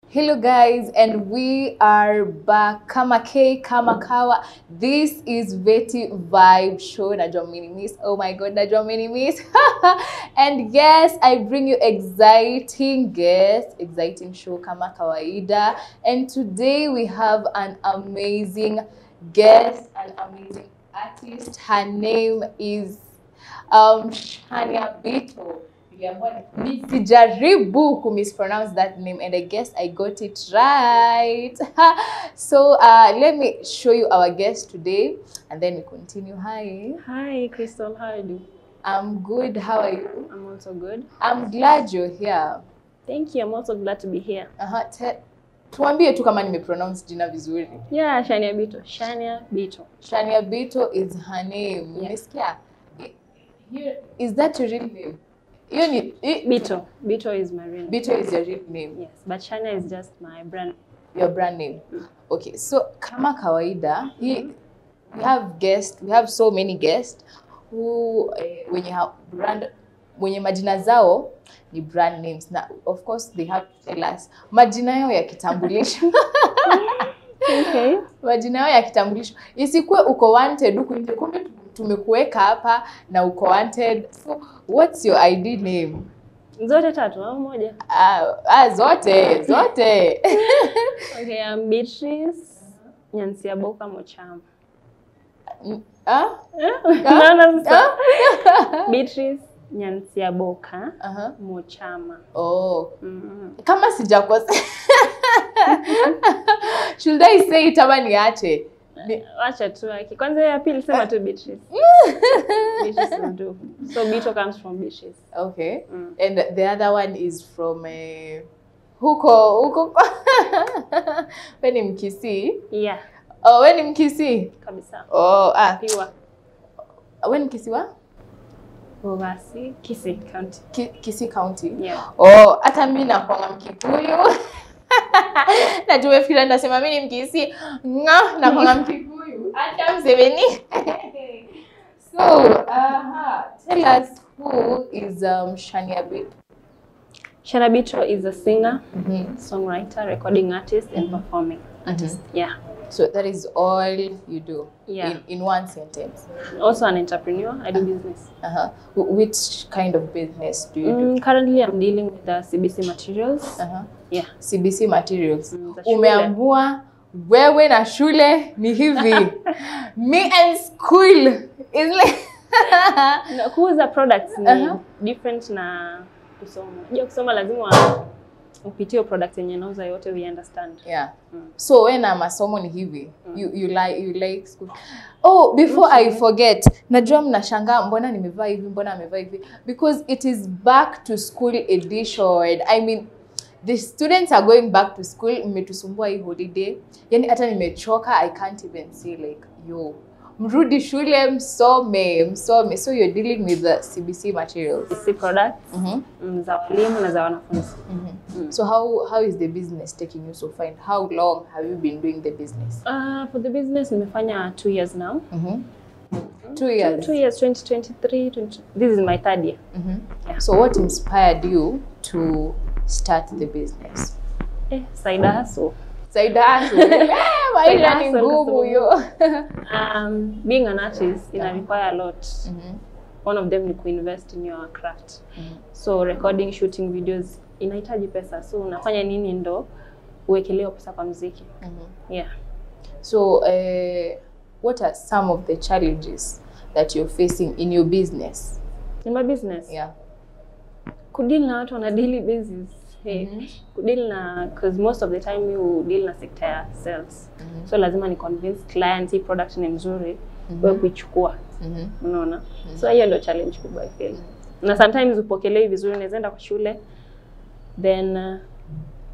Hello guys, and we are back. Kama K, Kama Kawa. This is Veti Vibe Show. Najua miss. Oh my god, najua miss. And yes, I bring you exciting guests, exciting show Kama Kawaida. And today we have an amazing guest, an amazing artist. Her name is Shania Bito. Nisijaribu to mispronounce that name, and I guess I got it right. So let me show you our guest today, and then we continue. Hi, Crystal. How are you? I'm good. How are you? I'm also good. I'm glad you're here. Thank you. I'm also glad to be here. Tuambie tu kama nimepronounce jina vizuri. Yeah, Shania Bito. Shania Bito. Shania Bito is her name. Yes. Is that your real name? Bito. Bito is my real name. Bito is your real name. Yes, but Shania is just my brand. Your brand name. Okay, so Kama Kawaida, we have so many guests who when you have wenye majina zao ni brand names. Now, of course, they have to tell us majina yao ya kitambulisho. Okay. Majina yao ya kitambulisho. Isikuwe uko wanted huku nje, kumbe tumekuweka hapa na uko wanted. So, what's your ID name? Zote tatu au moja? Zote. Okay, I'm Beatrice Nyansiaboka Mochama. Beatrice Nyansiaboka Mochama. Oh. Kama sijakosea. Should I say it ama niache? Acha tu yake. Kwanza ya pili sema tu Beatrice. Beatrice will do. So Bito comes from Beatrice. Okay. And the other one is from huko. Wewe ni Mkisii? Yeah. Oh, wewe ni Mkisii? Kabisa. Oh, Piwa. Wewe ni Kisiwa? Ovasi, Kisii County. Kisii County? Yeah. Oh, hata mimi nakuanga Mkikuyu. Na tumefikiria ndasema mimi ni Mkisii. Nakuanga Mkikuyu. Hata mseveni. So, tell us who is Shania Bito. Shania Bito is a singer, songwriter, recording artist, and performing artist. Yeah. So that is all you do. Yeah. In one sentence. Also an entrepreneur. I do business. Which kind of business do you do? Currently, I'm dealing with the CBC materials. Yeah. CBC materials. Umeamua wewe na shule ni hivi. Me and school is like kuuza products ni different na kusoma. Unajua kusoma lazima upitie product yenye nauza yote we understand. Yeah. So when masomo ni hivi, you like school. Oh, before I forget, najua mnashangaa mbona nimevaa hivi, mbona amevaa hivi, because it is back to school edition. I mean, the students are going back to school. Mmetusumbua hii holiday. Yani hata nimechoka, I can't even say like yo. Mrudi shule msome. So you're dealing with the CBC materials. CBC products. Za walimu na za wanafunzi. So how is the business taking you so far? How long have you been doing the business? For the business nimefanya 2 years now. 2 years. 2 years, 2023, this is my 3rd year. Yeah. So what inspired you to start the business? Side hustle. Maisha ni ngumu yo. Being an artist require a lot. One of them ni invest in your craft. So recording, shooting videos inahitaji pesa. So unafanya nini ndo uwekeleo pesa kwa muziki? Yeah. So what are some of the challenges that you're facing in your business? In my business? Yeah. Kudeal na watu on a daily basis. Kudeal na, because most of the time you deal na sector ya sales. So lazima ni convince clients hii product ni mzuri wewe kuichukua. Unaona? So hiyo ndio challenge kubwa I feel. Na sometimes upokelei vizuri, unaweza enda kwa shule then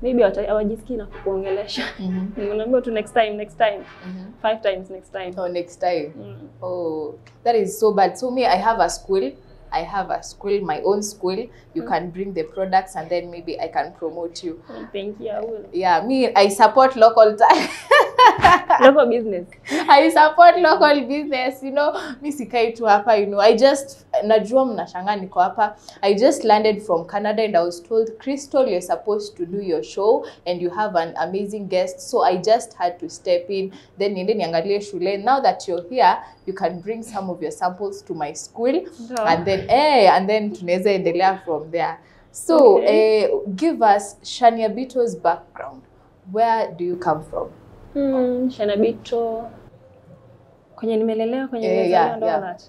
maybe hawajisikii na kukuongelesha. Unaambiwa tu next time. 5 times next time. Oh, next time. Oh, that is so bad. So me, I have a school, my own school. You can bring the products and then maybe I can promote you. Thank you, I will. Yeah, me, I support local Local business. I support local business, you know. Mi sikai tu hapa, you know. I just, najua mnashangaa niko hapa. I just landed from Canada and I was told, Crystal, you're supposed to do your show and you have an amazing guest. So I just had to step in. Then niende niangalie shule. Now that you're here, you can bring some of your samples to my school. And then tunaweza endelea from there. So, give us Shania Bito's background. Where do you come from? Shania Bito, kwenye nimelelewa, kwenye nimezaliwa ndo that.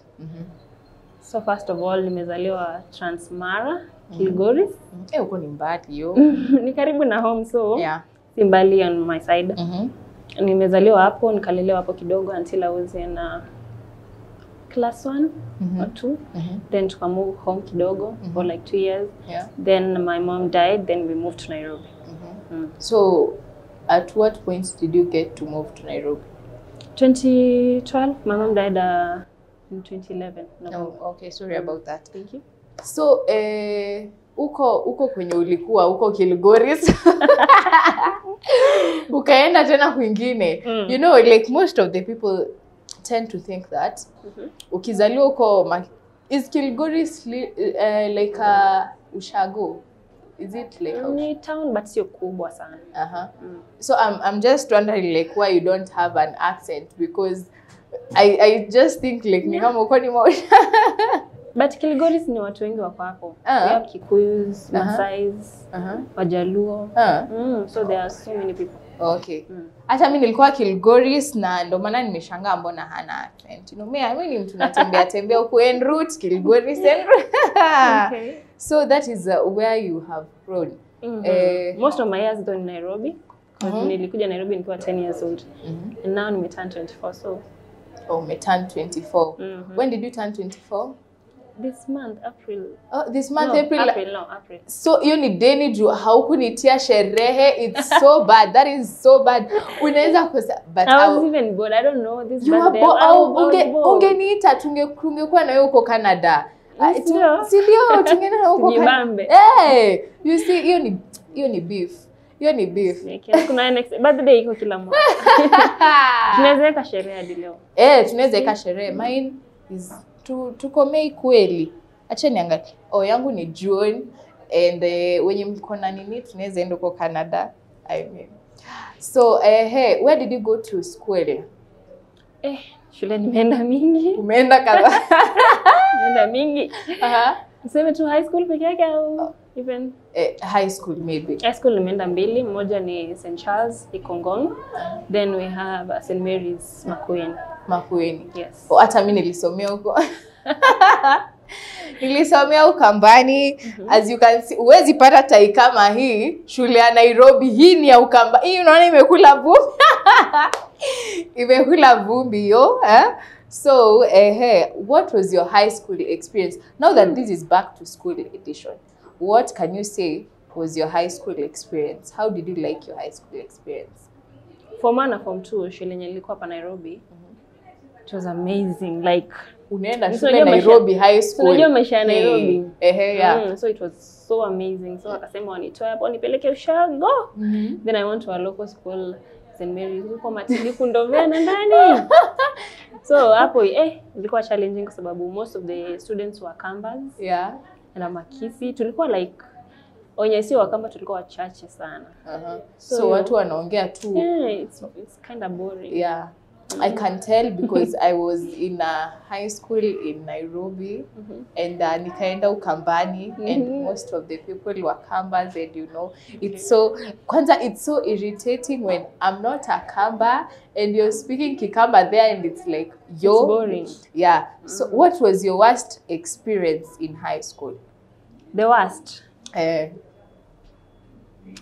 So first of all, nimezaliwa Transmara, Kilgoris. Uko ni mbali yo. Ni karibu na home, so si mbali on my side. Nimezaliwa hapo, nikalelewa hapo kidogo until I was in class 1 or 2. Then to move home kidogo for like 2 years. Then my mom died, then we moved to Nairobi. So at what point did you get to move to Nairobi? 2012. My mom died in 2011. Oh, okay, sorry about that. Thank you. So uko kwenye ulikuwa uko Kilgoris. Ukaenda tena kwingine. You know, like most of the people tend to think that ukizaliwa uko is Kilgoris like a ushago? Is it like a town but sio kubwa sana? So I'm just wondering like why you don't have an accent, because I just think like ni kama uko ni But Kilgoris ni watu wengi wako hapo. We have Kikuyus, Maasais, Wajaluo. So there are so many people. Okay. Hata mimi nilikuwa Kilgoris na ndo maana nimeshangaa mbona hana accent. You know, mimi ni mtu natembea huko en route Kilgoris en route. Okay. So that is where you have grown. Most of my years though in Nairobi. Because nilikuja Nairobi nikiwa 10 years old. And now nimeturn 24, so. Oh, umeturn 24. When did you turn 24? This month, April. Oh, this month, no, April. April. So, hiyo ni deni juu haukunitia sherehe. It's so bad. That is so bad. Unaweza kosa. But I was even bored. I don't know this birthday. Ungeniita tungekuwa na wewe uko Canada. Sindio, tungeenda na uko Canada. You see, hiyo ni beef. Hiyo ni beef. Kuna next birthday iko kila mwaka. Tunaweza weka sherehe hadi leo. Tunaweza weka sherehe. Mine is tukomei kweli. Acha niangalie. Yangu ni June and wenye mko na nini tunaweza enda huko Canada. I mean. So where did you go to school? Shule nimeenda mingi. Umeenda kadhaa. Nimeenda mingi. Niseme tu high school peke yake au even high school maybe. High school nimeenda 2, moja ni St. Charles Ikongong. Then we have St. Mary's Makueni. Makueni. Yes. Hata mimi nilisomea huko. Nilisomea Ukambani. As you can see, huwezi pata tai kama hii shule ya Nairobi. Hii ni ya Ukamba. Hii unaona imekula vumbi. Imekula vumbi yo. So, what was your high school experience? Now that this is back to school edition, what can you say was your high school experience? How did you like your high school experience? Form 1 na Form 2, shule yenye nilikuwa hapa Nairobi. It was amazing. Like unaenda shule Nairobi high school. Unajua maisha ya Nairobi. So it was so amazing. So akasema wanitoe hapo nipeleke Ushago. Then I went to a local school, St. Mary's huko Matiliku Ndovena ndani. So hapo ilikuwa challenging kwa sababu most of the students were Kambas. Na Makisi. Tulikuwa like onye sio Wakamba, tulikuwa wachache sana. So watu wanaongea tu. It's kind of boring. I can tell because I was in a high school in Nairobi and nikaenda Ukambani and most of the people were Kambas, and you know it's so irritating when I'm not a Kamba and you're speaking Kikamba there and it's like it's boring. So what was your worst experience in high school? The worst?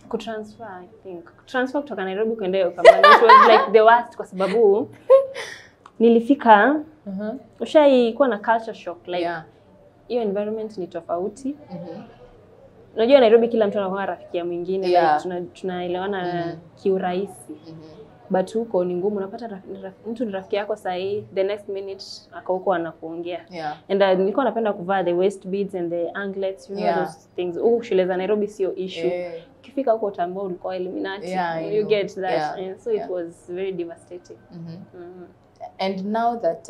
Kutransfer, I think. Transfer kutoka Nairobi kwenda Ukambani. It was like the worst kwa sababu nilifika ushaikuwa na culture shock, like hiyo environment ni tofauti. Unajua Nairobi kila mtu anakuwa rafiki ya mwingine, like tunaelewana kiurahisi. But huko ni ngumu, unapata mtu ni rafiki yako sahi, the next minute akauko anakuongea. And nilikuwa napenda kuvaa the waist beads and the anklets, you know those things. Shule za Nairobi sio issue. ukifika huko utambua ulikuwa Illuminati. Yeah, You get that. Yeah. And so it was very devastating. And now that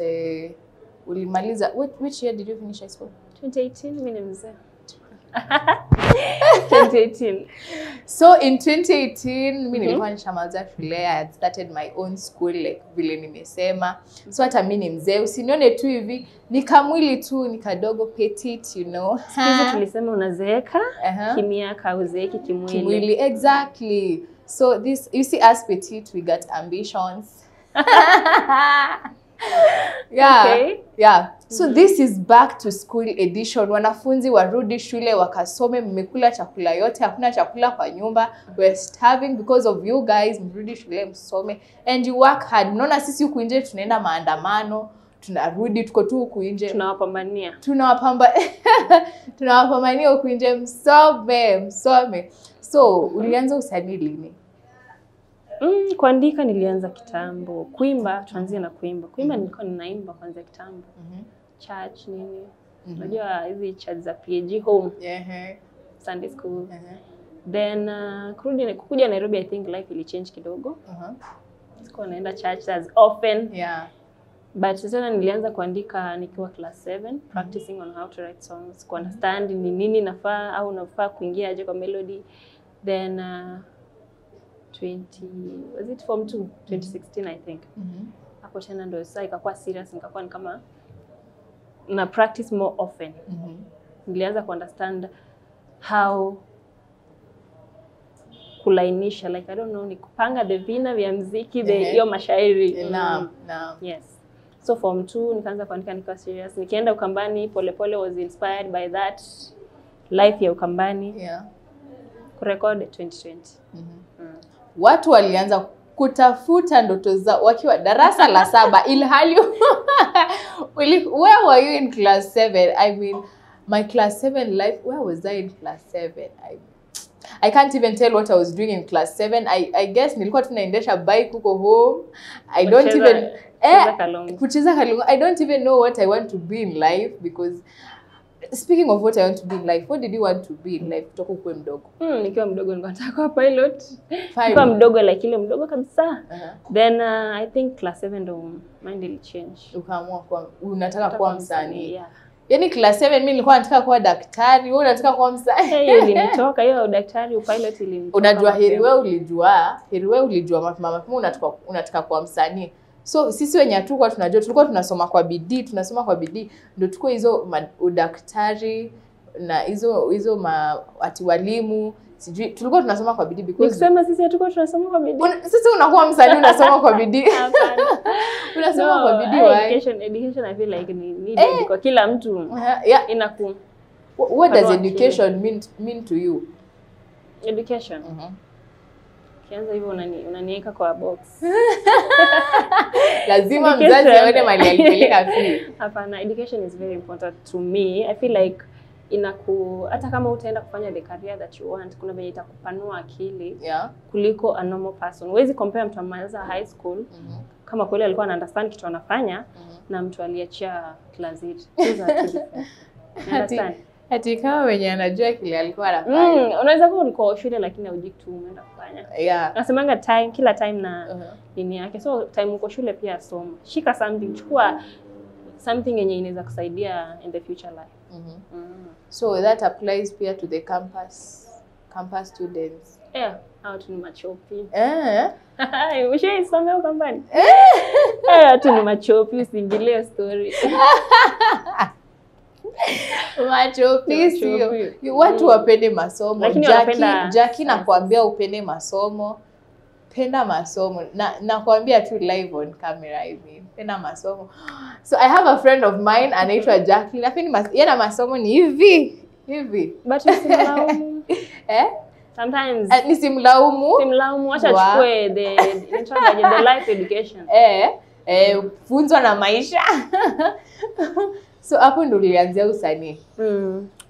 ulimaliza, which year did you finish high school? 2018, mimi ni mzee. 2018. So in 2018 mimi nilikuwa nishamaliza shule. I had started my own school like vile nimesema. So hata mimi ni mzee, usinione tu hivi nikamwili tu nikadogo petite, you know. Sisi tulisema unazeeka kimiaka uzeeki kimwili. Exactly. So this, you see, as petite we got ambitions. So this is back to school edition. Wanafunzi warudi shule wakasome, mmekula chakula yote, hakuna chakula kwa nyumba. We're starving because of you guys. Mrudi shule msome and you work hard. Mnaona sisi huku nje tunaenda maandamano, tunarudi tuko tu huku nje tunawapambania. Tunawapambania huku nje, msome. So ulianza usanii lini? Kuandika nilianza kitambo. Kuimba, tuanzie na kuimba. Kuimba nilikuwa ninaimba kwanza kitambo. Church nini. Unajua hizi church za PAG home. Sunday school. Then kukuja Nairobi, I think life ili change kidogo. Sikuwa naenda church as often. But sasa nilianza kuandika nikiwa class 7, practicing on how to write songs, ku understand ni nini nafaa au nafaa kuingia aje kwa melody. Then was it form 2 2016 I think. Hapo tena ndio sasa ikakuwa serious, nikakuwa ni kama na practice more often. Nilianza ku understand how kulainisha, like I don't know, ni kupanga the vina vya muziki, hiyo mashairi. Yes. So form 2 nikaanza kuandika nikiwa serious. Nikienda Ukambani polepole was inspired by that life ya Ukambani. Kurekod 2020. Watu walianza kutafuta ndoto zao wakiwa darasa la 7 ilhali where were you in class 7? I mean, my class 7 life, where was I in class 7? I can't even tell what I was doing in class 7. I guess nilikuwa tunaendesha bike huko home. I don't even kucheza kalongo. I don't even know what I want to be in life, because speaking of what I want to be in life, what did you want to be in life kutoka ukiwa mdogo? Nikiwa mdogo nilikuwa nataka kuwa pilot. Nikiwa mdogo like ile mdogo kabisa. Then I think class 7 ndo mind ili change. Ukaamua kuwa unataka kuwa msanii. Yaani class 7 mimi nilikuwa nataka kuwa daktari, wewe unataka kuwa msanii. Hiyo ilinitoka, hiyo daktari pilot ilinitoka. Unajua heri wewe ulijua mapema unataka kuwa msanii. So sisi wenye hatukuwa tunajua, tulikuwa tunasoma kwa bidii, ndio tuko hizo udaktari na hizo ati walimu, sijui tulikuwa tunasoma kwa bidii because nikisema sisi hatukuwa tunasoma kwa bidii. Sasa unakuwa msanii unasoma kwa bidii. Hapana. Unasoma kwa bidii education I feel like ni needed kwa kila mtu. Inaku. What does education mean to you? Education. Kianza hivyo unaniweka kwa box. Lazima mzazi aone mali alipeleka fee. Hapana, education is very important to me. I feel like hata kama utaenda kufanya the career that you want, kuna venye itakupanua akili kuliko a normal person. Huwezi compare mtu amaliza high school kama kweli alikuwa ana understand kitu anafanya na mtu aliachia class 8. Ati kama wenye anajua kile alikuwa anafanya. Unaweza kuwa ulikuwa shule lakini hujui kitu umeenda kufanya. Nasemanga kila time na nini yake. So time uko shule pia soma. Shika something, chukua something yenye inaweza kusaidia in the future life. So that applies pia to the campus students. Out ni machopi. Ushaisomea Ukambani? Tu ni machopi, usiingilie story. Machopi. Watu wapende masomo. Jackie nakwambia upende masomo. Penda masomo. Nakwambia tu live on camera, I mean. Penda masomo. So I have a friend of mine anaitwa Jackie. Lakini yeye na masomo ni hivi. But usimlaumu. Sometimes simlaumu, acha chukue the life education. Funzo na maisha. So hapo ndo ulianzia usanii.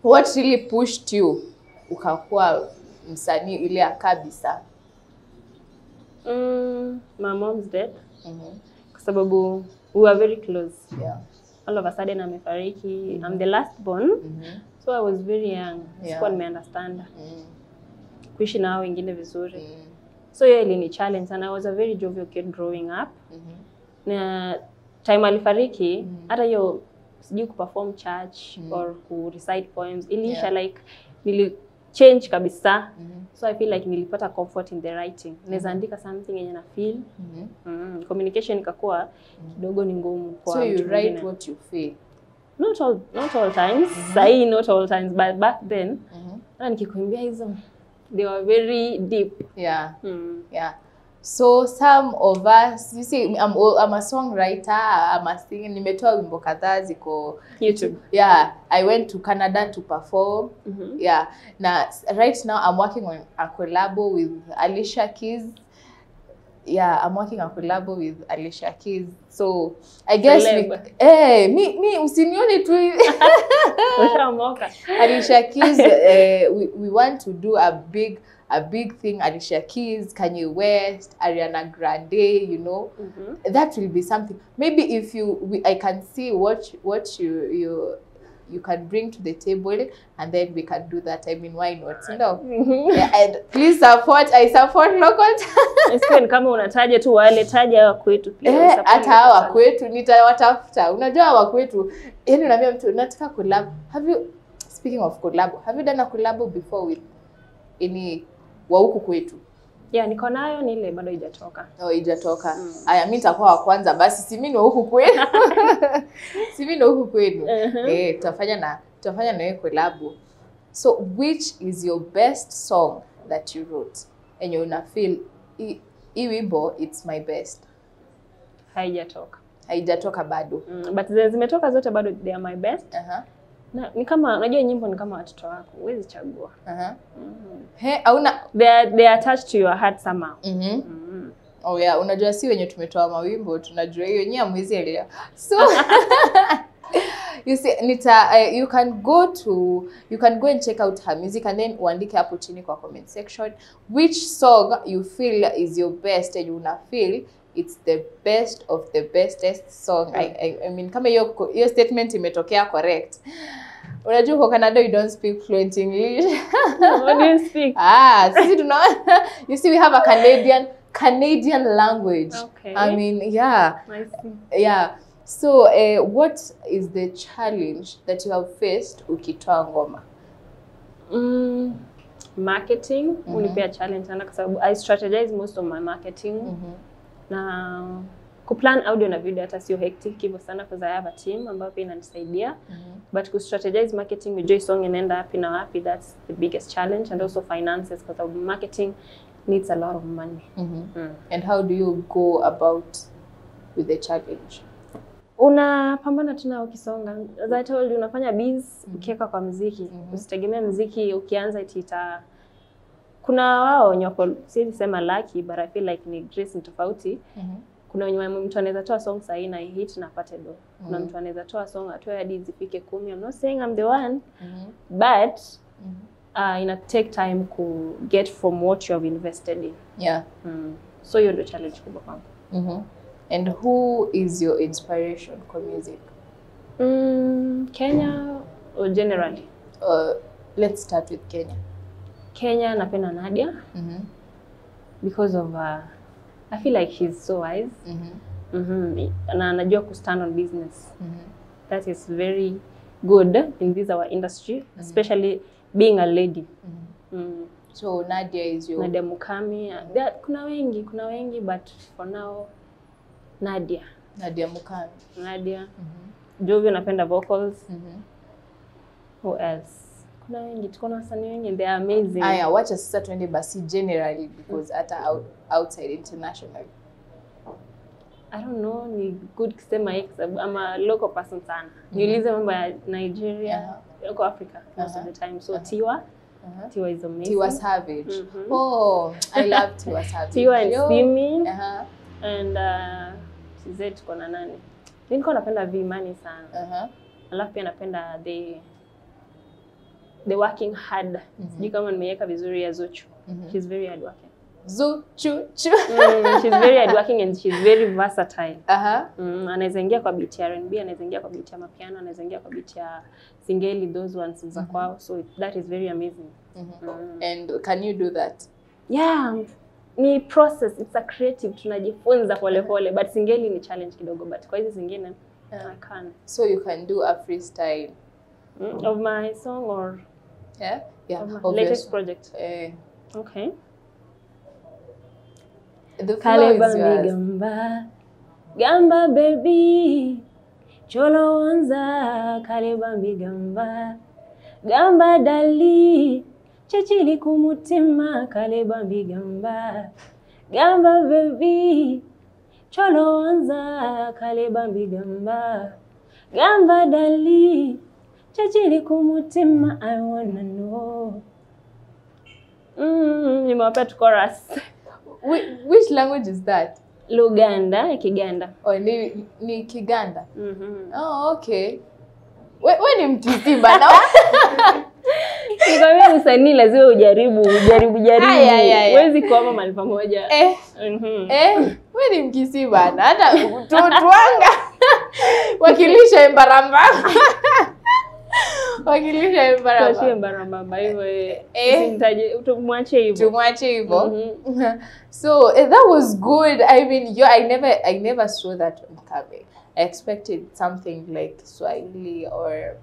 What really pushed you ukakuwa msanii ile kabisa? My mom's death. Kwa sababu we were very close. All of a sudden amefariki. I'm the last born. So I was very young. Sikuwa nimeunderstand. kuishi na hao wengine vizuri. So hiyo ilini challenge and I was a very jovial kid growing up. Na time alifariki, hata hiyo sijui kuperform church or ku recite poems iliisha like nili change kabisa. So I feel like nilipata comfort in the writing. Naweza andika something yenye na feel. Communication ikakuwa kidogo ni ngumu kwa so you write what you feel. Not all times. Sahi not all times, but back then na nikikuimbia hizo they were very deep. Yeah. Yeah. So some of us, you see, I'm a songwriter, I'm a singer. Nimetoa wimbo kadhaa ziko YouTube. Yeah, I went to Canada to perform. Yeah. Now right now I'm working on a collabo with Alicia Keys. Yeah, I'm working on a collabo with Alicia Keys. So I guess me usinione tu hivi. Ushamoka. Alicia Keys, we want to do a big thing. Alicia Keys, Kanye West, Ariana Grande, you know, that will be something. Maybe if I can see what you can bring to the table, and then we can do that. I mean, why not? No. Yeah, and please support. I support local. Isiwe kama unataja tu wale, taja wa kwetu pia. Hata hawa kwetu nitawatafuta. Unajua hawa kwetu, yani unaambia mtu nataka collab. Speaking of collab, have you done a collab before with any wa huku kwetu? Yeah, niko nayo ni ile bado haijatoka. Oh, haijatoka. Aya, mimi nitakuwa wa kwanza basi, si mimi ni huku kwenu. Si mimi ni huku kwenu. Tutafanya na wewe collab. So which is your best song that you wrote and you na feel hii wimbo it's my best? Haijatoka bado. But zimetoka zote bado they are my best. Na ni kama unajua nyimbo ni kama watoto wako, huwezi chagua. Hauna they are attached to your heart somehow. Oh yeah, unajua si wenye tumetoa mawimbo tunajua hiyo nyinyi hamwezi elewa. So you see you can go and check out her music and then uandike hapo chini kwa comment section which song you feel is your best and you una feel it's the best of the bestest song. I mean kama hiyo statement imetokea correct. Unajua kwa Canada you don't speak fluent English. What do you speak? Sisi tunaona you see we have a Canadian language. Okay. I mean, yeah. I see. Yeah. So, what is the challenge that you have faced ukitoa ngoma? Marketing unipea challenge sana kwa sababu I strategize most of my marketing. Na kuplan audio na video hata sio hectic hivyo sana because I have a team ambayo pia inanisaidia. But ku strategize marketing with song inaenda wapi na wapi, that's the biggest challenge, and also finances because marketing needs a lot of money. And how do you go about with the challenge? Unapambana tuna ukisonga. As I told you, unafanya biz ukiweka kwa muziki. Usitegemea muziki ukianza ita kuna wao nyoko siwezi sema lucky but I feel like ni grace ni tofauti. Kuna wenye mtu anaweza toa song sahi na hit na apate do. Kuna mtu anaweza toa song atoe hadi zifike 10. I'm not saying I'm the one. But ina take time to get from what you have invested in. Yeah. So you're the challenge kubwa kwangu. And who is your inspiration for music? Kenya or generally? Let's start with Kenya. Kenya napenda Nadia. Because of I feel like she's so wise. Na anajua ku stand on business. That is very good in this our industry, especially being a lady. So Nadia is your Nadia Mukami. Kuna wengi but for now Nadia Mukami. Nadia. Jovio napenda vocals. Who else? Kuna wengi, tuko na wasanii wengi, they are amazing. Aya, wacha sasa tuende basi generally because hata outside internationally. I don't know, ni good kusema hii sababu I'm a local person sana. Niulize mambo ya Nigeria, local Africa most of the time. So Tiwa is amazing. Tiwa Savage. Oh, I love Tiwa Savage. Tiwa and Simi. And CZ tuko na nani? Niko napenda V-Money sana. Alafu pia napenda the working hard. Sijui kama nimeweka vizuri ya Zuchu. She's very hard working. Zu chu chu. She's very hardworking and she's very versatile. Anaweza ingia kwa beat ya R&B, anaweza ingia kwa beat ya mapiano, anaweza ingia kwa beat ya singeli, those ones za kwao. So that is very amazing. And can you do that? Yeah, ni process, it's a creative, tunajifunza pole pole, but singeli ni challenge kidogo, but kwa hizi zingine I can. So you can do a freestyle of my song or of latest project. Okay. The flow is yours. Gamba, gamba baby, cholo wanza, kalebambi gamba, gamba dali, chechili kumutima, kalebambi gamba, gamba baby, cholo wanza, kalebambi gamba, gamba dali, chechili kumutima, I wanna know. Nimewapea tu chorus. Which language is that? Luganda, Kiganda. Oh, ni Kiganda. Oh, okay. Wewe ni Mkisi bana. Nikwambia msanii lazima ujaribu. Huwezi kuama mahali pamoja. Wewe ni Mkisi bana. Hata tuanga. Wakilisha Embaramba. Wakilisha Embaramba. Tuachie Embaramba hivyo simtaje tumwache hivyo. Tumwache hivyo. So that was good. I mean, I never saw that on coming. I expected something like Swahili or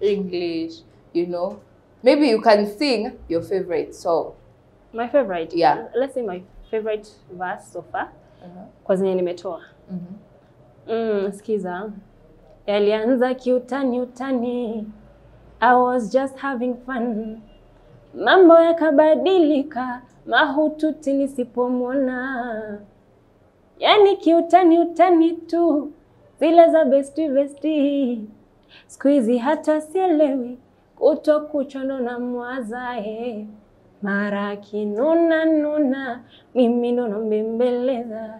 English, you know. Maybe you can sing your favorite song. My favorite? Yeah. Let's say my favorite verse so far. Kwa zenye nimetoa. Sikiza. Yalianza kiutani. I was just having fun. Mambo yakabadilika, mahututi nisipomwona. Yani kiutani tu, zile za besti. Squeezy hata sielewi, kuto kuchono na mwazae. Mara kinuna, mimi nono mbembeleza.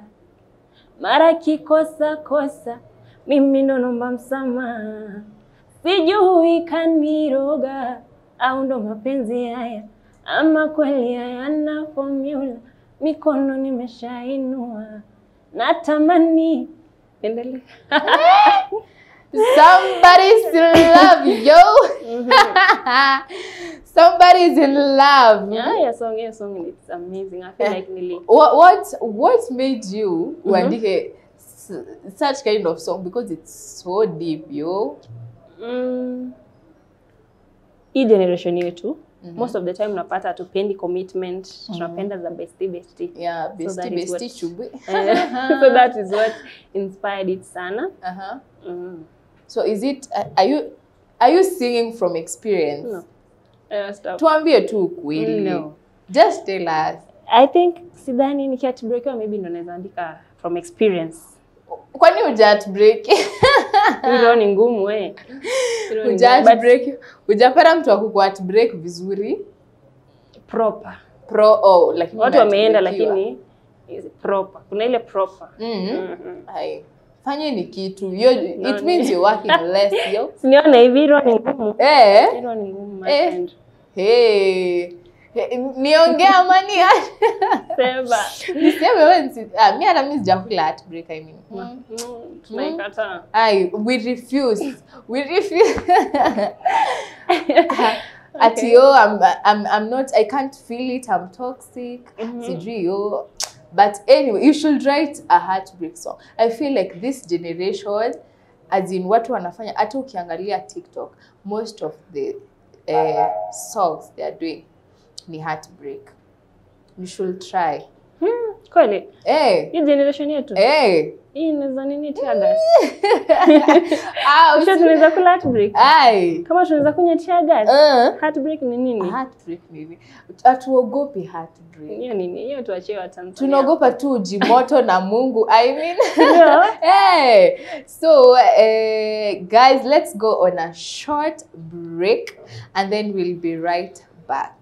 Mara kikosa, mimi nono msamaha. Sijui kaniroga, au ndo mapenzi haya, ama kweli hayana formula, mikono nimeshainua, natamani. Endelea. Somebody's in love, yo. Somebody's in love. Yeah, song it's amazing. I feel like really. What made you uandike such kind of song, because it's so deep, yo? Hii generation yetu most of the time unapata tupendi commitment, tunapenda za bestie. Yeah, bestie chubwe. So that is what inspired it sana. So is it are you singing from experience? No. Stop. Tuambie tu kweli. No. Just tell us. I think sidhani nikiheartbreak maybe ndo naweza andika from experience. Kwani heartbreak? Hilo ni ngumu we. Heartbreak. Hujapata mtu akuheartbreak vizuri? Proper. Like watu wameenda lakini proper. Kuna ile proper. Hai. Fanye ni kitu. It means you're working less, yo. Siniona hivi hilo ni ngumu. Hilo ni ngumu my friend. Hey. Niongea mani Sema. Niseme wewe mimi hata mimi sijakula heartbreak, I mean. Tunaikata. We refuse. Ati yo, I'm not, I can't feel it, I'm toxic. Sijui yo. But anyway, you should write a heartbreak song. I feel like this generation, as in watu wanafanya, hata ukiangalia TikTok, most of the songs they are doing ni heartbreak. You should try. Kweli? Hii generation yetu? Hii inaweza nini tiagas? Usha tunaweza kula heartbreak? Kama tunaweza kunywa tiagas? Heartbreak ni nini? Heartbreak nini? Hatuogopi heartbreak. Hiyo nini? Hiyo tuachie wa Tanzania. Tunaogopa tu jimoto na Mungu. I mean. So, guys, let's go on a short break and then we'll be right back.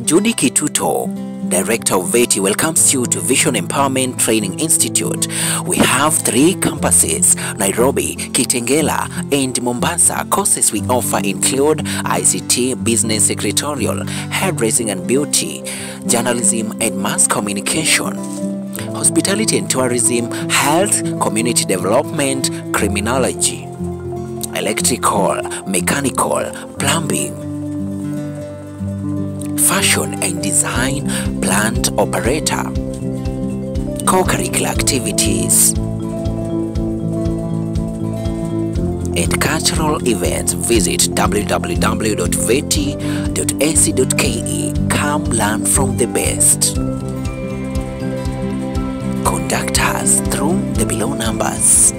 Judy Kituto, Director of VETI, welcomes you to Vision Empowerment Training Institute. We have 3 campuses, Nairobi, Kitengela, and Mombasa. Courses we offer include ICT, Business Secretarial, Hairdressing and Beauty, Journalism and Mass Communication, Hospitality and Tourism, Health, Community Development, Criminology, Electrical, Mechanical, Plumbing, Fashion and Design, Plant Operator, Co-curricular activities, and cultural events. Visit www.veti.ac.ke. Come learn from the best. Contact us through the below numbers.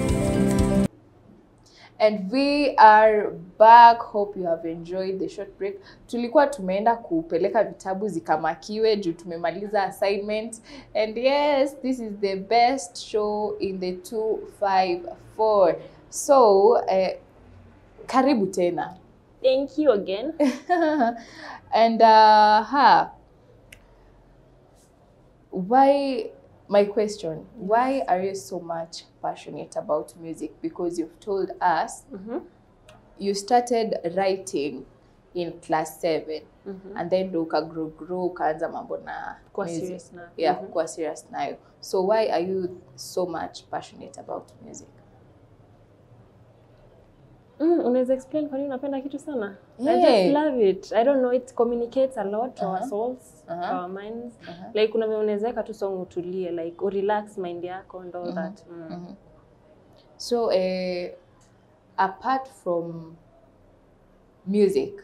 And we are back. Hope you have enjoyed the short break. Tulikuwa tumeenda kupeleka vitabu zikamakiwe juu tumemaliza assignment. And yes, this is the best show in the 254. So, karibu tena. Thank you again. And why, my question, why are you so much passionate about music? Because you've told us you started writing in class 7 and then grow ukaanza mambo na Kwa music. serious na. Yeah, kwa serious nayo. So why are you so much passionate about music? Unaweza explain kwa nini unapenda kitu sana? Yeah. I just love it. I don't know, it communicates a lot to our souls, to our minds. Like unaweza tu song utulie, like relax mind yako and all that. So apart from music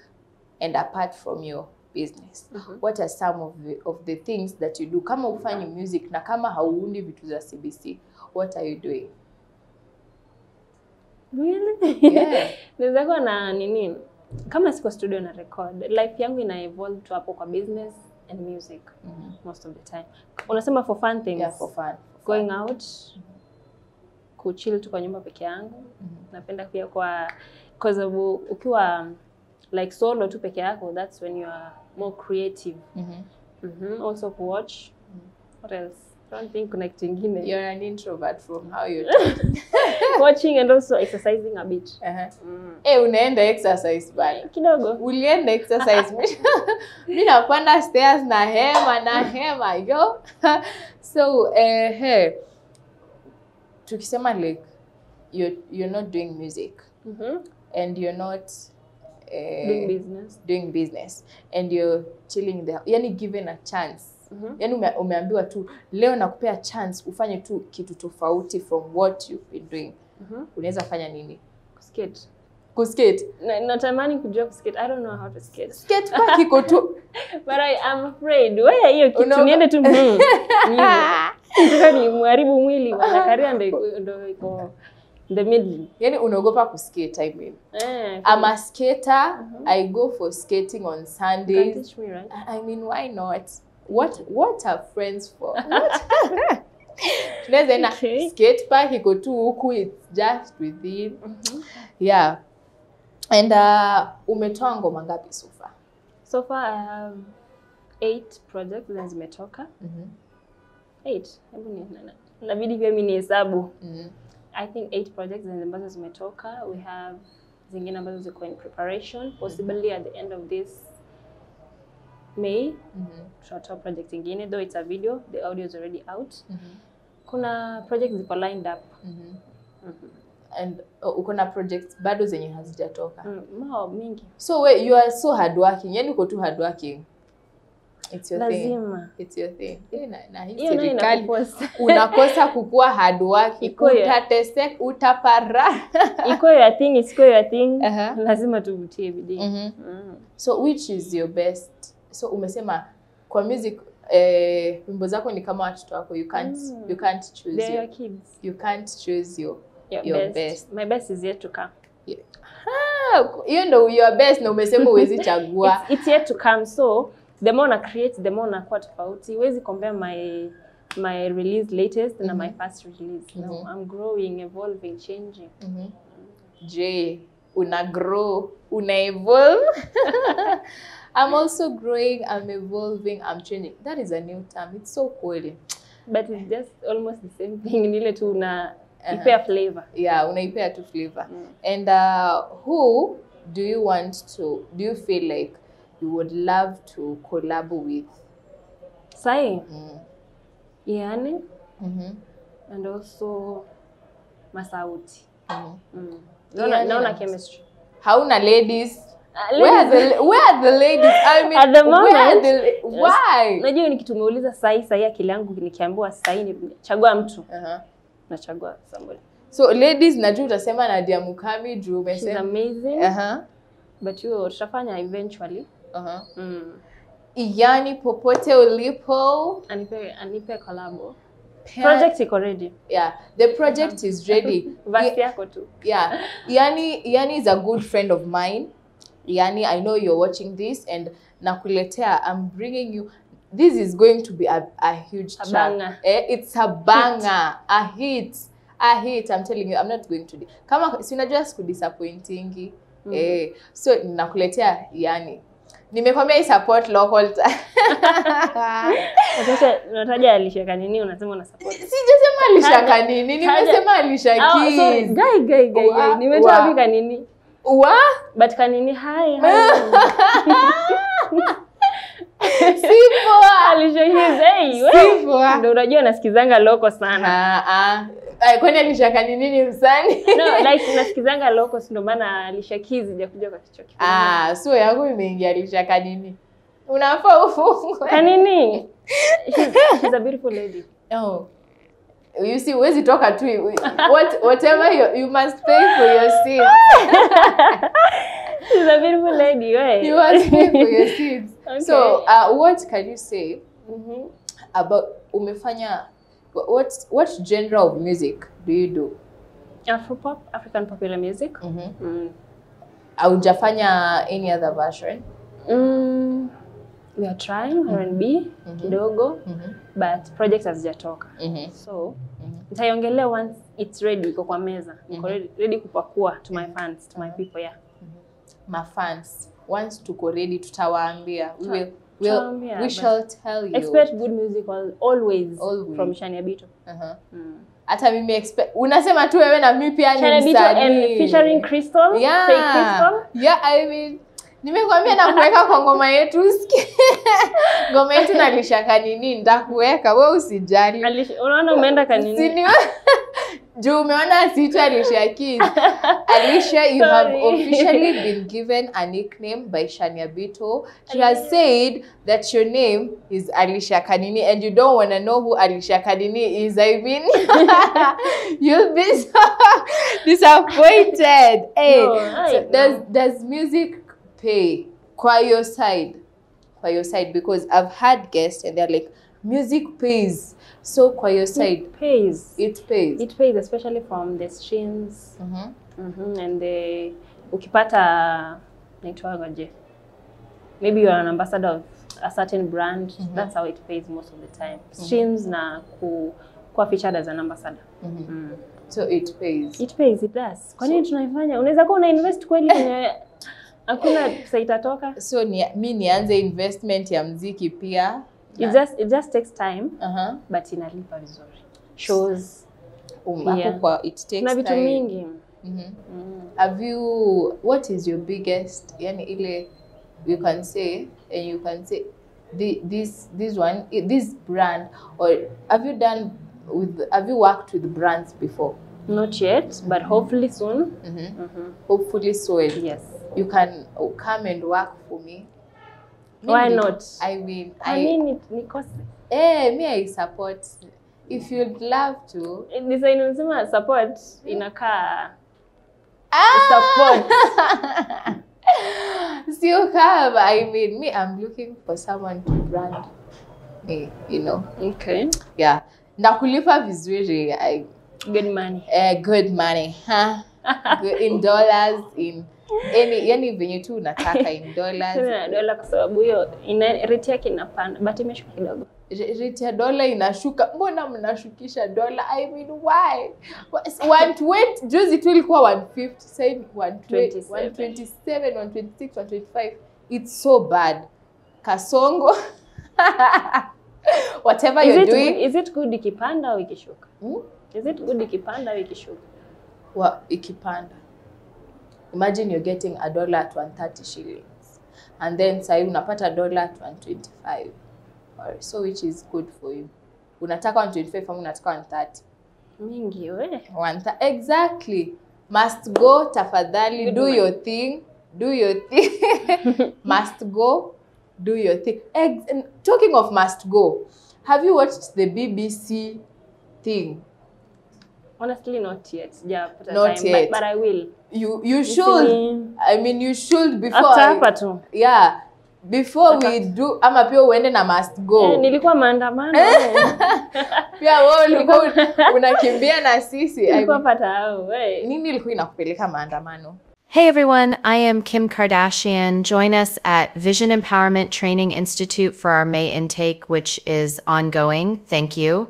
and apart from your business, what are some of the things that you do? Kama ufanyi music na kama hauundi vitu za CBC, what are you doing? Really? Yeah. Naweza kuwa na nini? Kama siko studio na record, life yangu ina evolve to hapo kwa business and music most of the time. Unasema for fun things. Yeah, for fun. Going out, kuchill tu kwa nyumba peke yangu. Napenda pia kwa cause ukiwa like solo tu peke yako, that's when you are more creative. Also to watch. What else? I don't think connecting in. You're an introvert from how you're talking. Watching and also exercising a bit. Unaenda exercise bana. Kidogo. Ulienda exercise. Mimi napanda stairs na hema yo. So tukisema like you're not doing music and you're not doing business and you're chilling there. Yani given a chance. Yani umeambiwa tu leo nakupea chance ufanye tu kitu tofauti from what you've been doing. Unaweza fanya nini? Kuskate. Natamani kujua kuskate. I don't know how to skate. Skate park iko tu. But I'm afraid. Wewe hiyo kitu niende tu Nataka ni muharibu mwili wana career ndio iko the middle. Yani unaogopa kuskate, I mean. I'm a skater. I go for skating on Sundays. You can teach me, right? I mean, why not? What are friends for? Tunaweza skate park iko tu huku, it's just within. Yeah. And umetoa ngoma ngapi so far? So far I have 8 projects that zimetoka. 8. Hebu ni inabidi pia mimi nihesabu. I think 8 projects ambazo zimetoka. We have zingine ambazo ziko in preparation, possibly at the end of this May. Tutatoa project ingine, though it's a video, the audio is already out. Kuna projects ziko lined up. And uko na projects bado zenye hazijatoka? Mingi. So you are so hardworking. Yani uko tu hardworking. It's your Lazima. thing. It's your thing. Na hii Hiyo serikali unakosa kukua hardworking. Utateseka, utapara. Iko your thing, it's your thing. Lazima tuvutie bidii. So which is your best? So umesema kwa music wimbo zako ni kama watoto wako, you can't choose. They're your kids. You can't choose your best. My best is yet to come. Hiyo ndo your best na umesema uwezi chagua. It's yet to come, so the more I create, the more nakuwa tofauti. Huwezi compare my release latest na my first release. No, I'm growing, evolving, changing. una grow, una evolve. I'm also growing, I'm evolving, I'm changing. That is a new term. It's so cool. But it's just almost the same thing. Nile tu una ipea flavor. Yeah, unaipea tu flavor. And who do you feel like you would love to collab with? Sai. Iyane. And also Masauti. Naona chemistry. Hauna ladies? Where are the ladies? I mean, at the moment, why? Unajua ni kitu umeuliza sai akili yangu nikiambiwa sai ni chagua mtu. Nachagua somebody. So ladies najua utasema Nadia Mukami juu umesema. She's amazing. But you tutafanya eventually. Yani popote ulipo anipe collabo. Project iko ready. Yeah, the project is ready. Verse yako tu. Yeah. Yani is a good friend of mine. Yani, I know you're watching this and nakuletea, I'm bringing you, this is going to be a huge track. It's a banger, a hit. I'm telling you, I'm not going to kama sinajua siku disappointingi. So nakuletea yani. Nimekwambia support local. Unataja Alicia Kanini unasema una support. Sijasema Alicia Kanini, nimesema Alicia Keys. Guy. Nimetoa wapi Kanini? But Kanini hi. Sipo. Alicia Keys, hey, wewe. Ndio unajua nasikizanga loko sana. Kwani Alicia Kanini ni msanii? No, like nasikizanga loko ndio maana Alicia Keys hajakuja kwa kichwa kikubwa. So yangu imeingia Alicia Kanini. Unafaa ufungwe. Kanini. She's a beautiful lady. Oh. You see, where's it talk to you? Whatever you must pay for your seats. She's a beautiful lady, right? You must pay for your seats. Okay. So, what can you say about umefanya? What genre of music do you do? Afropop, African popular music. Haujafanya any other version? We are trying R&B kidogo, but projects hazijatoka. So nitaiongelea once it's ready, iko kwa meza. Niko ready kupakua to my fans, to my people, yeah. My fans, once tuko ready tutawaambia. We shall tell you. Expect good music always. From Shania Bito. Hata mimi expect. Unasema tu wewe na mimi pia ni msanii. Shania Bito and featuring Crystal. Yeah. Fake Crystal. Yeah, I mean, nimekwambia na kuweka kwa ngoma yetu. Ngoma yetu na Alicia Kanini nitakuweka, wewe usijali. Unaona umeenda Kanini. Juu umeona situ Alicia Keys. Alicia, you have officially been given a nickname by Shania Bito. She has said that your name is Alicia Kanini and you don't want to know who Alicia Kanini is. I mean, you'll be so disappointed. Hey, No, so does music pay kwa your side? Because I've had guests and they're like, music pays. So kwa your side, It pays. It pays. It pays, especially from the streams. And the ukipata naitwaje. Maybe you are an ambassador of a certain brand. That's how it pays most of the time. Streams na kuwa featured as an ambassador. So it pays. It pays, it does. Kwa nini tunaifanya? Unaweza kuwa una invest kweli kwenye hakuna pesa itatoka. So mimi nianze investment ya muziki pia. It just takes time. But inalipa vizuri. Shows. It takes na vitu time. mingi. What is your biggest, yani ile you can say this brand, or have you worked with brands before? Not yet, but hopefully soon. Hopefully soon. Yes. You can come and work for me. Why not? I mean, me I support. If you'd love to. Design unasema support inakaa support. Still have. I mean, I'm looking for someone to brand me, you know. Okay. Yeah. Nakulipa vizuri. Good money. Good money. Huh? Good, in dollars, in yani venye tu unataka in dollars. Dola kwa sababu hiyo rate yake inapanda, but imeshuka kidogo. Rate ya dola inashuka. Mbona mnashukisha dola? I mean, why? 120 juzi tu ilikuwa 150, sasa 127, 126, 125. It's so bad. Kasongo. Whatever you're doing. Is it good ikipanda au ikishuka? Hmm? Is it good ikipanda au ikishuka? Well, ikipanda. Imagine you're getting $1 at 130 shillings. And then say unapata $1 at 125. Or so which is good for you. Unataka 125 ama unataka 130? Mingi we. Exactly. Must go, tafadhali, do your thing. Do your thing. Must go, do your thing. Talking of must go, have you watched the BBC thing? Honestly, not yet. Yeah, not yet. But I will. You should. I mean, you should before. After yeah. Before we do, ama pia uende na must go. Nilikuwa maandamano. Pia wewe ulikuwa unakimbia na sisi. Nilikuwa patao. Nini ilikuwa inakupeleka maandamano? Hey everyone, I am Kim Kardashian. Join us at Vision Empowerment Training Institute for our May intake, which is ongoing. Thank you.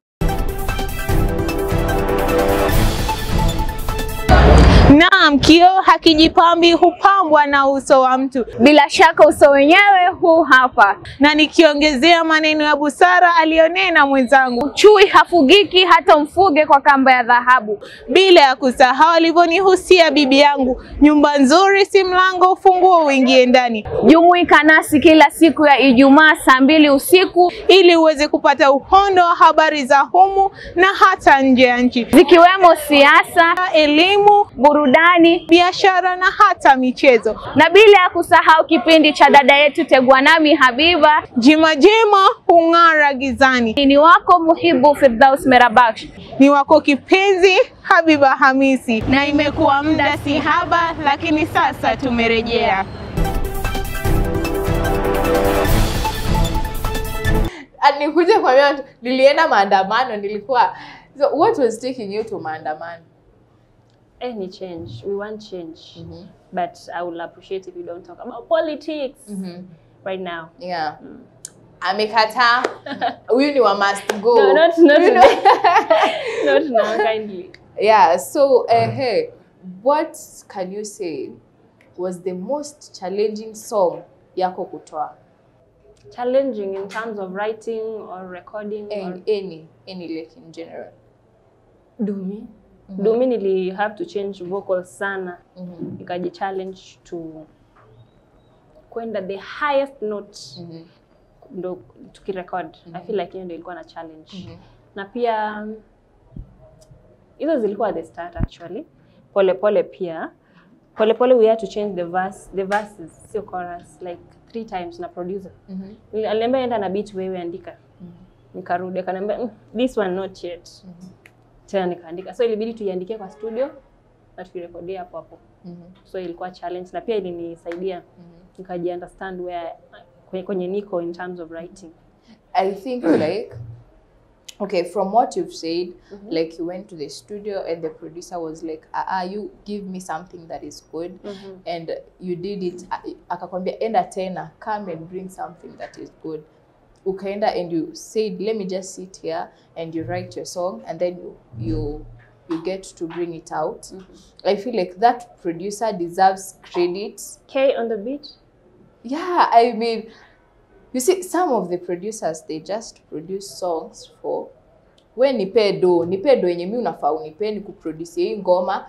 Naam, kioo hakijipambi hupambwa na uso wa mtu. Bila shaka uso wenyewe huu hapa. Na nikiongezea maneno ya busara alionena mwenzangu, Chui hafugiki hata mfuge kwa kamba ya dhahabu. Bila ya kusahau alivyonihusia bibi yangu, nyumba nzuri si mlango ufunguo uingie ndani. Jumuika nasi kila siku ya Ijumaa saa 2 usiku ili uweze kupata uhondo wa habari za humu na hata nje ya nchi, zikiwemo siasa, elimu, burudani, biashara na hata michezo. Na bila ya kusahau kipindi cha dada yetu Tegwa nami Habiba, Jima hung'ara gizani. Ni wako Muhibu Firdaus Merabaksh. Ni wako kipenzi Habiba Hamisi. Na imekuwa muda si haba, lakini sasa tumerejea. Nikuja kwa mimi nilienda maandamano, nilikuwa so what was taking you to maandamano? Any change. We want change. But I will appreciate if you don't talk about politics right now. Yeah. Amekata. Huyu ni wa must go. No, not not now, kindly. Yeah, so hey, what can you say was the most challenging song yako kutoa? Challenging in terms of writing or recording and or any like in general. Dumi. Dumi nili have to change vocals sana. Nikaji challenge to kwenda the highest note ndo tukirecord. I feel like hiyo ndio ilikuwa na challenge. Na pia hizo zilikuwa the start actually. Pole pole pia. Pole pole we had to change the verses, sio chorus, like 3 times na producer. Aliambia enda na beat wewe andika. Nikarudi akaniambia this one not yet. Tena nikaandika. So ilibidi tuiandikie kwa studio na tukirekodia hapo hapo. So ilikuwa challenge na pia ilinisaidia nikaji understand where kwenye niko in terms of writing. I think like okay, from what you've said, like you went to the studio and the producer was like, you give me something that is good, and you did it. Akakwambia enda tena, come and bring something that is good. Ukaenda and you said, let me just sit here and you write your song, and then you get to bring it out. I feel like that producer deserves credit. K on the beat? Yeah, I mean, you see, some of the producers, they just produce songs for when nipe do yenye mimi unafaa unipe ni kuproduce hii ngoma.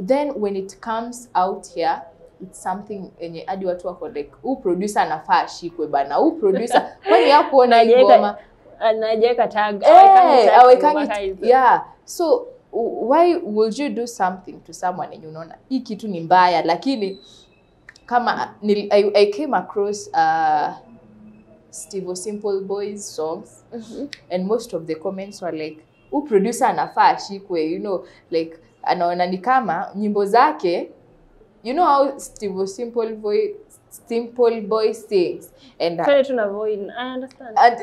Then when it comes out here, it's something enye hadi watu wako like, producer anafaa ashikwe bana, producer kwani hapo na hii ngoma anajeka tag awekangi. Yeah, so why would you do something to someone and you unaona hii kitu ni mbaya, lakini kama I came across Steve Simple Boys songs, and most of the comments were like, producer anafaa ashikwe, you know, like anaona ni kama nyimbo zake, you know how Steve Simple Boy sings, and I understand. And,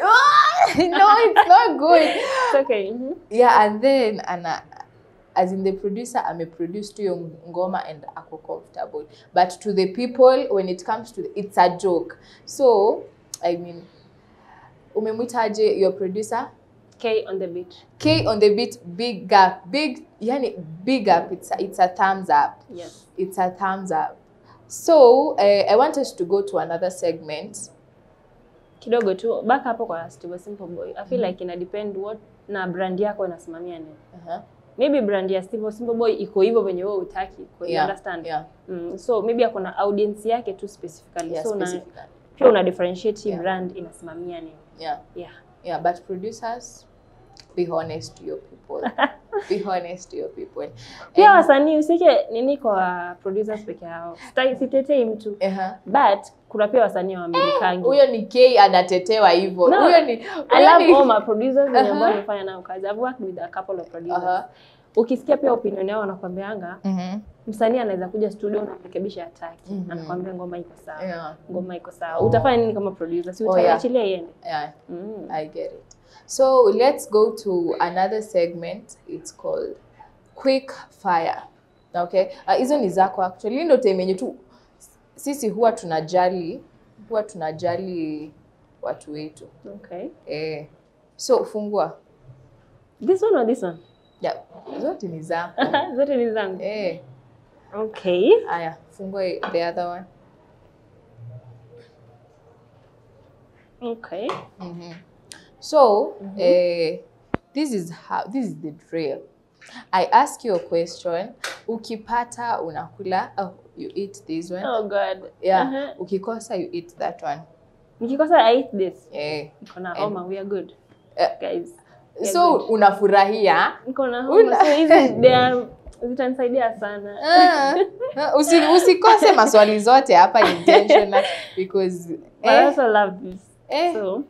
no, it's not good. It's okay. Yeah, and then as in the producer, produced to your ngoma and ako comfortable. But to the people, when it comes to it's a joke. So, I mean, umemwitaje your producer? K on the beat. K on the beat, big up. Big up. It's a thumbs up. Yes. It's a thumbs up. So I want us to go to another segment. Kidogo tu back hapo kwa Steve Simple Boy. I feel like ina depend what na brand yako inasimamia nini. Maybe brand ya Steve Simple Boy iko hivyo venye wewe utaki, you understand? So maybe akona audience yake tu specifically. So pia una differentiate brand inasimamia nini. Yeah, but producers, be honest to your people. Be honest to your people. Pia wasanii usike nini kwa producers peke yao. Sitetei mtu. But kuna pia wasanii wa Amerikangi. Huyo ni K anatetewa hivyo. Huyo ni I love all my producers ambao wanafanya nao kazi. I've worked with a couple of producers. Ukisikia pia opinion yao wanakuambianga, msanii anaweza kuja studio na kurekebisha ataki. Anakuambia ngoma iko sawa. Ngoma iko sawa. Utafanya nini kama producer? Si utaachilia yeye. I get it. So let's go to another segment. It's called Quick Fire. Okay? Hizo ni zako actually. Ndio time yenye tu sisi huwa tunajali watu wetu. Okay. So fungua. This one or this one? Yeah. Zote ni zako. Zote ni zangu. Okay. Aya, fungua the other one. Okay. So, this is the drill. I ask you a question. Ukipata unakula. Oh, you eat this one. Oh God. Yeah. Ukikosa you eat that one. Nikikosa I eat this. Nikona homa, we are good. Guys. So good. Unafurahia. Nikona homa. So hizi zitanisaidia sana. Usikose maswali zote hapa intentional because I also love this. So,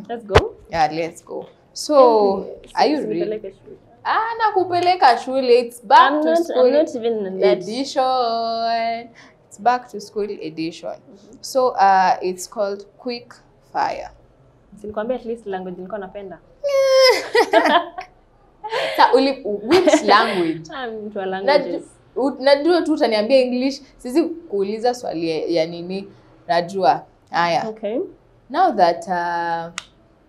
let's go. Yeah, let's go. So, are you ready? Nakupeleka shule. It's back to school. I'm not even in that edition. It's back to school edition. So, it's called Quick Fire. Sinikwambia at least language nilikuwa napenda. Which language? I'm to languages. Najua tu utaniambia English. Sisi kuuliza swali ya nini. Najua. Haya. Okay. Now that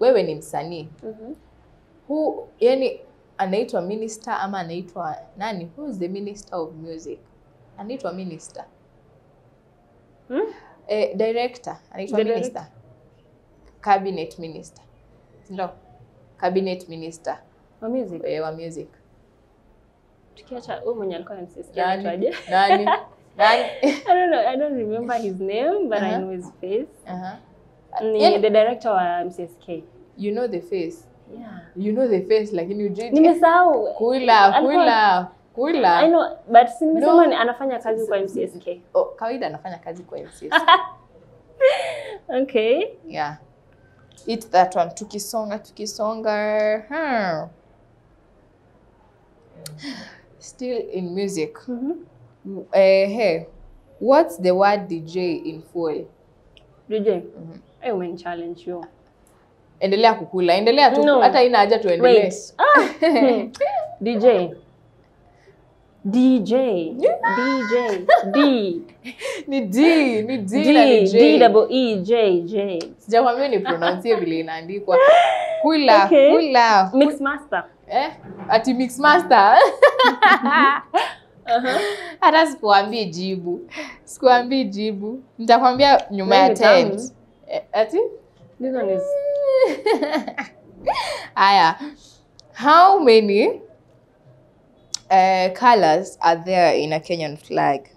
wewe ni msanii. Who yani anaitwa minister ama anaitwa nani? Who is the minister of music? Anaitwa minister. Director anaitwa minister. Cabinet minister. Ndio. Cabinet minister wa music. Wa music. Tukiacha mwenye alikuwa anamsikia aje? Nani? I don't remember his name, but I know his face. The director wa MCSK. You know the face? Yeah. You know the face lakini ujui. Nimesahau. Kula. I know, but nimesema anafanya kazi kwa MCSK. Kawaida anafanya kazi kwa MCSK. Okay. Yeah. Eat that one. Tukisonga. Still in music. Hey, what's the word DJ in full? DJ? Women challenge you. Endelea kukula. Endelea tu. Hata ina haja tuendelee. DJ. D. Ni D na ni J. D-double-E-J. Sijakwambia ni pronounce vile inaandikwa. Kula. Mix master. Ati mix master. Hata sikuambii jibu. Nitakwambia nyuma ya tent. Ati? This one is Aya. How many colors are there in a Kenyan flag?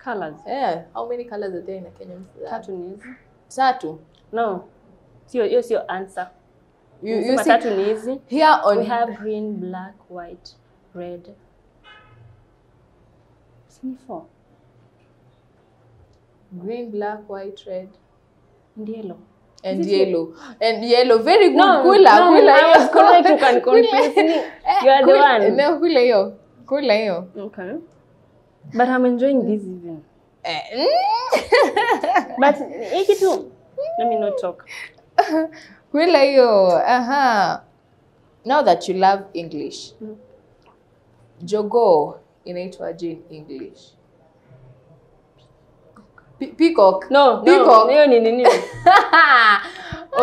Colors? Yeah. How many colors are there in a Kenyan flag? Tatu. No. Sio answer. You see, tatu ni hizi. Here on we have green, black, white, red. Sini 4. Green, black, white, red, and yellow. And yellow. Very good. No, Kula. I was correct. You can confuse me. You are the one. No, kula hiyo. Okay. But I'm enjoying this even. But iki tu. Let me not talk. Kula hiyo. Now that you love English. Jogoo inaitwaje in English? Peacock. No. Hiyo ni nini?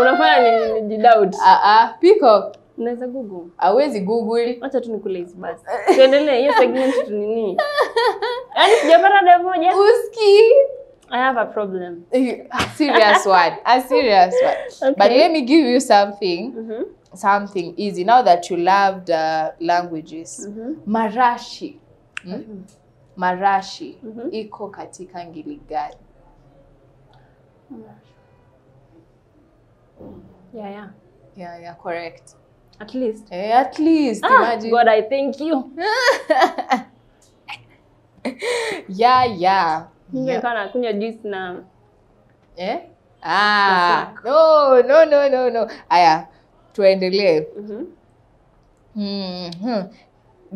Unafanya ni jidoubt. Peacock. Unaweza Google. Hawezi Google. Acha tu nikule hizi basi. Tuendelee hiyo segment tu nini? Yaani sijapata dai moja. Uski. I have a problem. A serious one. A serious one. Okay. But let me give you something. Something easy. Now that you loved languages. Marashi. Marashi. Iko katika ngeli gani? Yeah, correct. At least. At least, imagine. God, I thank you. Yeah. Ningekana kunywa juice na No. Aya, tuendelee.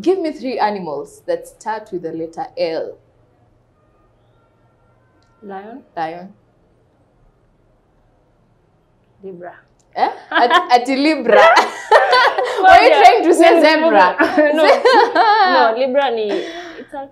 Give me 3 animals that start with the letter L. Lion. Libra. At Libra. Were you trying to say zebra? No, Libra it's a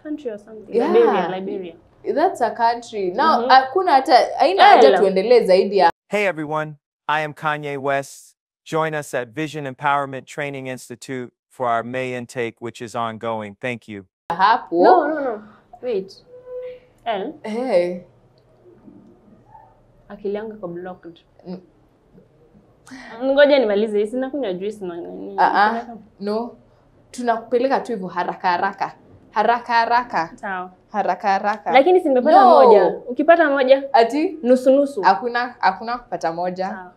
country or something. Yeah. Liberia. That's a country. Now, hakuna hata haina haja tuendelee zaidi ya. Hey everyone, I am Kanye West. Join us at Vision Empowerment Training Institute for our May intake, which is ongoing. Thank you. Hapo. No. Wait. L. Hey. Akili yangu iko blocked. Ngoja nimalize hii, sina kunywa juice na nini. No. Tunakupeleka tu hivyo haraka. Sawa. Haraka. Lakini si nimepata moja. Ukipata moja ati nusu. Hakuna kupata moja. Sawa.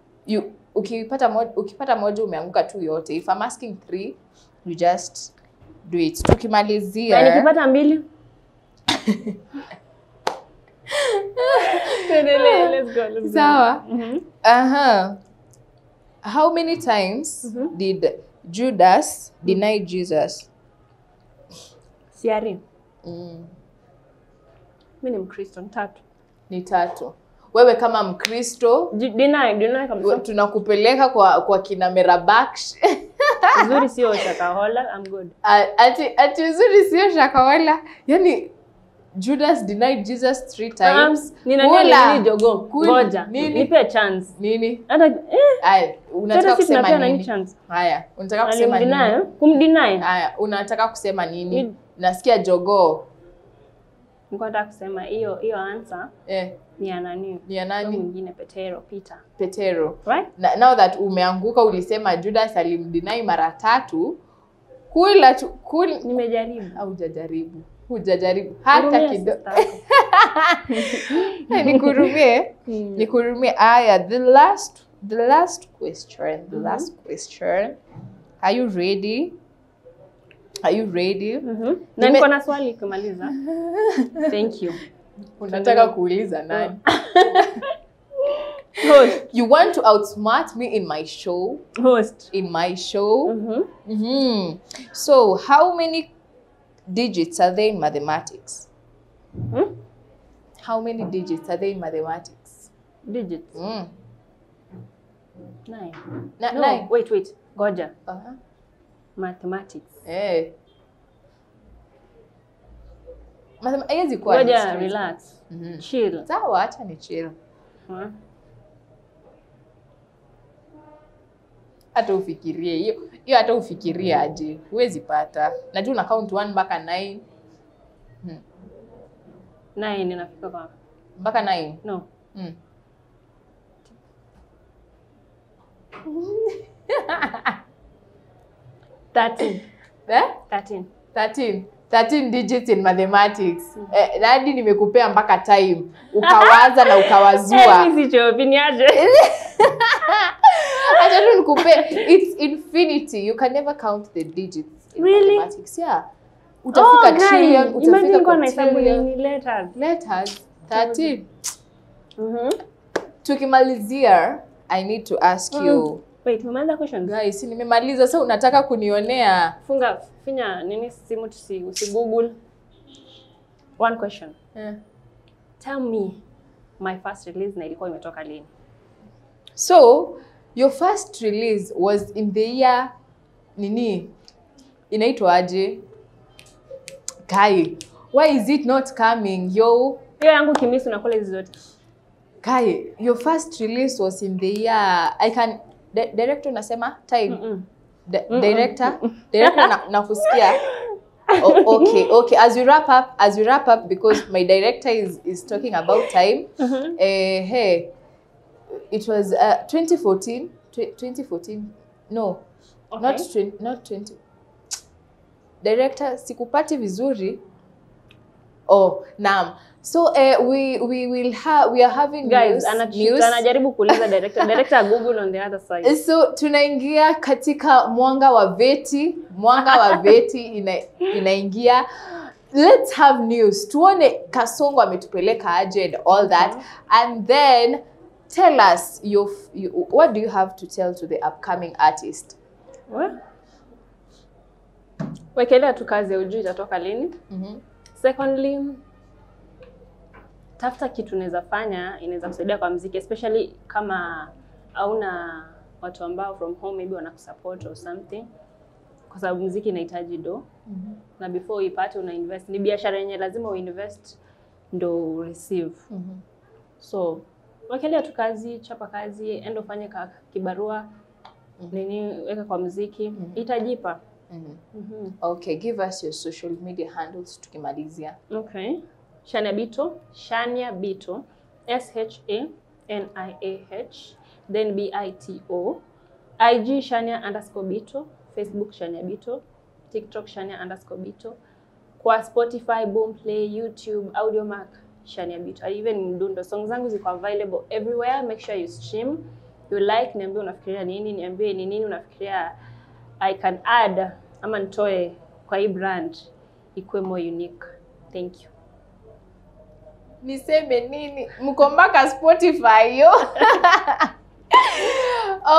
Ukipata moja umeanguka tu yote. If I'm asking 3, you just do it. Tukimalizia. Na nikipata 2? Let's go. Sawa. How many times did Judas deny Jesus? Siari. Mimi ni Mkristo, 3. Ni 3. Wewe kama Mkristo, deny kabisa. Tunakupeleka kwa kina Merabaksh. Uzuri sio shakahola, I'm good. Ati uzuri sio shakahola. Yaani Judas denied Jesus 3 times. Nini jogo? Ngoja. Nipe chance. Nini? Hata unataka kusema nini? Chance. Haya, unataka kusema nini? Kumdeny. Haya, unataka kusema nini? Nasikia jogo. Nataka kusema hiyo answer. Ni ya nani? Mwingine Petero. Right? Now that umeanguka ulisema Judas alimdeny mara 3. Nimejaribu. Au hujajaribu hata kidogo. Nikurumie. Aya, the last question. Are you ready? Na niko na swali kumaliza. Thank you. Unataka kuuliza nani? Host. You want to outsmart me in my show? Host. In my show? So, how many digits are there in mathematics? How many digits are there in mathematics? Digits? 9. No, 9. Wait. Goja. Mathematics. Haiwezi kuwa. Goja, relax. Chill. Sawa, acha ni chill. Hata ufikirie hiyo hata ufikirie aje. Huwezi pata. Najua una count 1 mpaka 9. 9 inafika kwa mpaka 9. No. 13. 13 digits in mathematics. Hadi nimekupea mpaka time. Ukawaza na ukawazua. Mimi sichopi aje. Acha tu nikupe. It's infinity. You can never count the digits in mathematics. Yeah. Utafika trillion, utafika quadrillion. Letters. 13. Tukimalizia, I need to ask you. Wait, umeanza question? Guys, nimemaliza. Sasa unataka kunionea. Finya nini simu usigoogle. One question. Tell me my first release na ilikuwa imetoka lini? So, your first release was in the year nini? Inaitwa aje? Kai, why is it not coming? Hiyo yangu kimisi unakula hizo zote. Kai, your first release was in the year director unasema time. Director nakusikia. Okay. As we wrap up, because my director is talking about time. Hey, it was 2014. 2014. No, Okay. not 20. Director, sikupati vizuri. Oh, naam. So we are having Guys, news. anajaribu kuuliza director Google on the other side. So tunaingia katika mwanga wa veti, inaingia. Let's have news. Tuone Kasongo ametupeleka aje and all that. And then tell us what do you have to tell to the upcoming artist? Wekelea tu kazi ujui itatoka lini. Secondly, tafuta kitu unaweza fanya inaweza kusaidia kwa muziki, especially kama hauna watu ambao from home maybe wanakusupport or something, kwa sababu muziki inahitaji do. Na before uipate una invest. Ni biashara yenye lazima uinvest ndo receive. So wekelea tu kazi, chapa kazi, enda ufanye kibarua, nini weka kwa muziki, itajipa. Okay, give us your social media handles tukimalizia. Okay. Shania Bito, SHANIAH, then BITO. IG Shania_Bito, Facebook Shania Bito, TikTok Shania_Bito. Kwa Spotify, Boomplay, YouTube, Audiomack Shania Bito. Even Mdundo. Songs zangu ziko available everywhere. Make sure you stream. You like, niambie unafikiria nini, niambie ni nini unafikiria I can add ama nitoe kwa hii brand ikuwe more unique. Thank you. Niseme nini? Mko mpaka Spotify yo.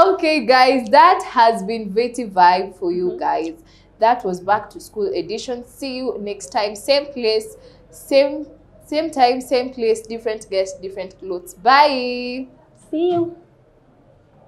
Okay guys, that has been Veti Vibe for you guys. That was back to school edition. See you next time, same place, same time, same place, different guests, different clothes. Bye. See you.